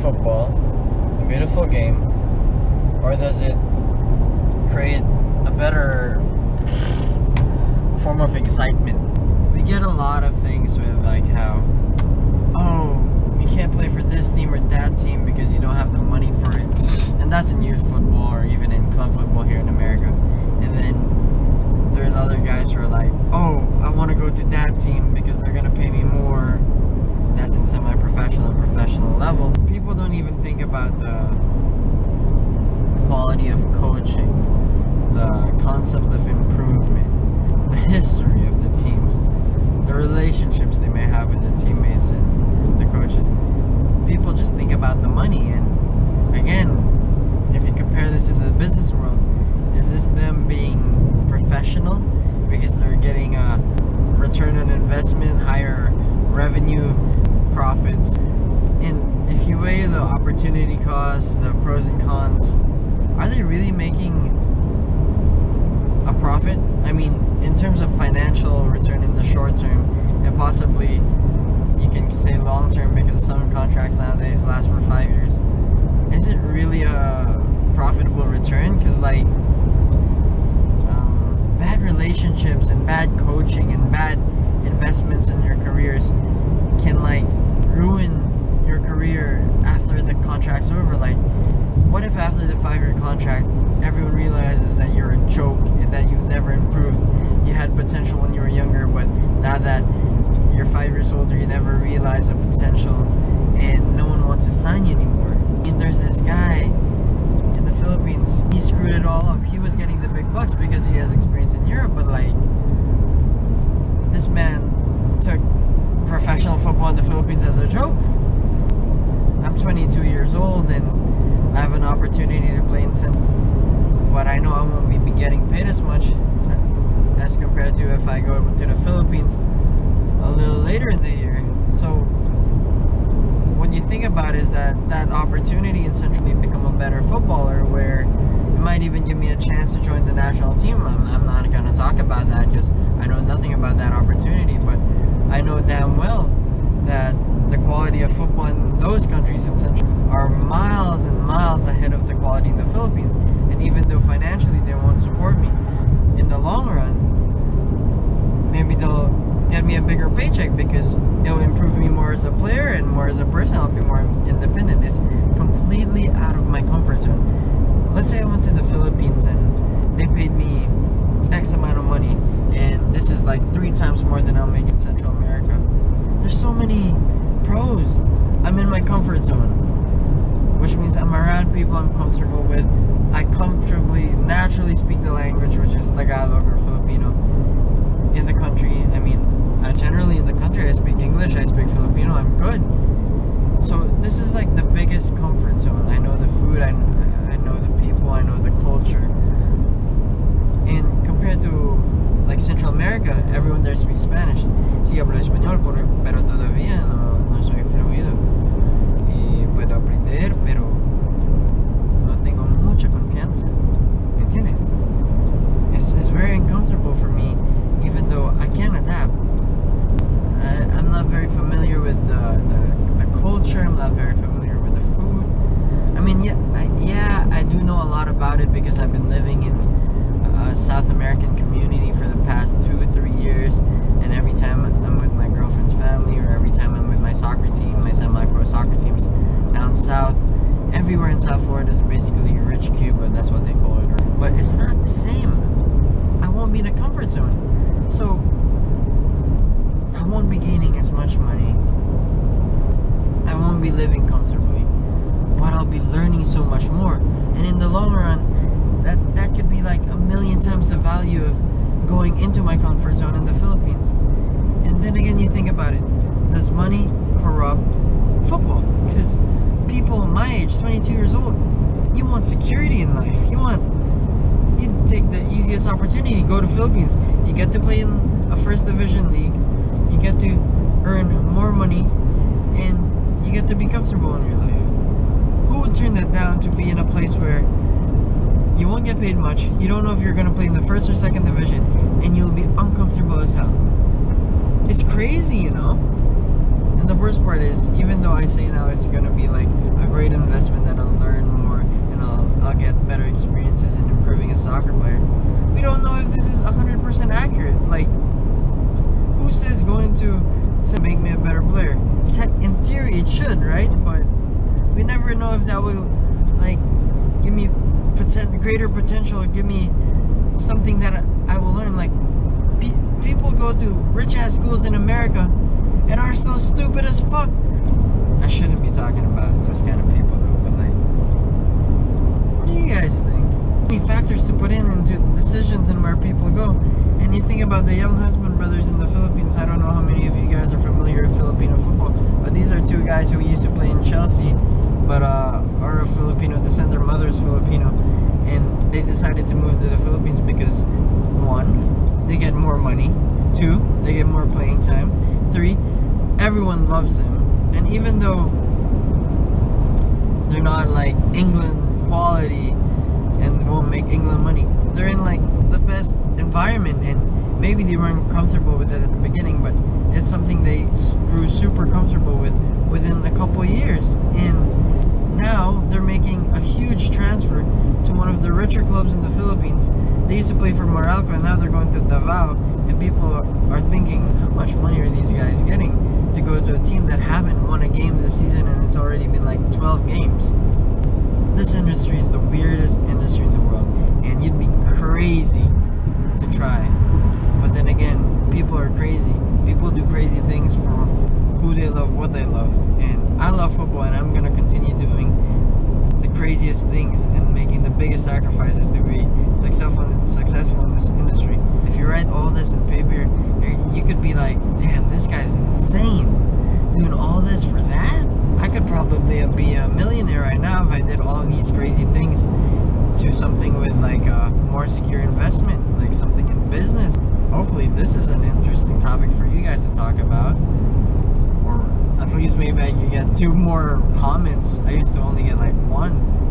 football a beautiful game, or does it create a better form of excitement? We get a lot of things with like how, oh, you can't play for this team or that team because you don't have the money for it. And that's in youth football or even in club football here in America. And then there's other guys who are like, oh, I want to go to that team because they're going to pay me more. And that's in semi-professional and professional level. People don't even think about the quality of coaching, the concept of improvement, the history of the teams, the relationships they may have with their teammates and the coaches. People just think about the money, and again, if you compare this to the business world, is this them being professional because they're getting a return on investment, higher revenue, profits? And if you weigh the opportunity cost, the pros and cons, are they really making a profit? I mean, in terms of financial return in the short term, and possibly you can say long term because some contracts nowadays last for 5 years, is it really a profitable return? Because like bad relationships and bad coaching and bad investments in your careers can like ruin your career after the contract's over. Like, what if after the 5-year contract everyone realizes that you're a joke and that you've never improved? You had potential when you were younger, but now that you're 5 years older, you never realize the potential and no one wants to sign you anymore. I mean, there's this guy in the Philippines, he screwed it all up. He was getting the big bucks because he has experience in Europe, but like, this man took professional football in the Philippines as a joke. I'm 22 years old and I have an opportunity to play in but I know I won't be getting paid as much as compared to if I go to the Philippines a little later in the year. So what you think about is that opportunity in Central may become a better footballer, where it might even give me a chance to join the national team. I'm not going to talk about that because I know nothing about that opportunity, but I know damn well that the quality of football in those countries in Central are miles and miles ahead of the quality in the Philippines. And even though financially they won't support me, in the long run, maybe they'll get me a bigger paycheck because it'll improve me more as a player and more as a person. I'll be more independent. It's completely out of my comfort zone. Let's say I went to the Philippines and they paid me X amount of money, and this is like 3 times more than I'll make in Central America. There's so many pros. I'm in my comfort zone, which means I'm around people I'm comfortable with. I comfortably, naturally speak the language, which is Tagalog or Filipino. In the country, I mean, generally in the country, I speak English, I speak Filipino, I'm good. So this is like the biggest comfort zone. I know the food, I know the people, I know the culture. And compared to like Central America, everyone there speaks Spanish. Sí, hablo español, pero todavía no soy fluido. Y puedo aprender, pero no tengo mucha confianza. ¿Me entiende? It's very uncomfortable for me, even though I can adapt. I'm not very familiar with the culture. I'm not very familiar with the food. I mean, I do know a lot about it because I've been living in a South American community for the past 2-3 years, and every time I'm with my girlfriend's family, or every time I'm with my soccer team, my semi-pro soccer teams down south, everywhere in South Florida is basically rich Cuba. That's what they call it. But it's not the same. I won't be in a comfort zone, so I won't be gaining as much money. I won't be living comfortably, but I'll be learning so much more. And in the long run, that could be like 1,000,000 times the value of going into my comfort zone in the Philippines. And then again, you think about it: does money corrupt football? Because people my age, 22 years old, you want security in life. You take the easiest opportunity. Go to Philippines. You get to play in a first division league. You get to earn more money, and you get to be comfortable in your life. Who would turn that down to be in a place where you won't get paid much, you don't know if you're going to play in the first or second division, and you'll be uncomfortable as hell? It's crazy, you know? And the worst part is, even though I say now it's going to be like a great experiences in improving a soccer player. We don't know if this is 100% accurate. Like, who says going to make me a better player? In theory, it should, right? But we never know if that will, like, give me greater potential, give me something that I will learn. Like, people go to rich-ass schools in America and are so stupid as fuck. I shouldn't be talking about those kind of people, though, but, like, what do you guys think? Many factors to put into decisions and where people go. And you think about the Young Husband brothers in the Philippines. I don't know how many of you guys are familiar with Filipino football, but these are two guys who used to play in Chelsea, but are of Filipino descent. Their mother's Filipino, and they decided to move to the Philippines because 1, they get more money, 2, they get more playing time, 3, everyone loves them. And even though they're not like England quality and won't make England money, they're in like the best environment, and maybe they weren't comfortable with it at the beginning, but it's something they grew super comfortable with within a couple of years. And now they're making a huge transfer to one of the richer clubs in the Philippines. They used to play for Meralco, and now they're going to Davao, and people are thinking, how much money are these guys getting to go to a team that haven't won a game this season, and it's already been like 12 games. This industry is the weirdest industry in the world, and you'd be crazy to try. But then again, people are crazy. People do crazy things for who they love, what they love. And I love football, and I'm gonna continue doing the craziest things and making the biggest sacrifices to be successful in this industry. If you write all this in paper, you could be like, damn, this guy's insane, doing all this for that? I could probably be a millionaire right now if I did all these crazy things to something with like a more secure investment, like something in business. Hopefully this is an interesting topic for you guys to talk about, or at least maybe I could get 2 more comments. I used to only get like 1.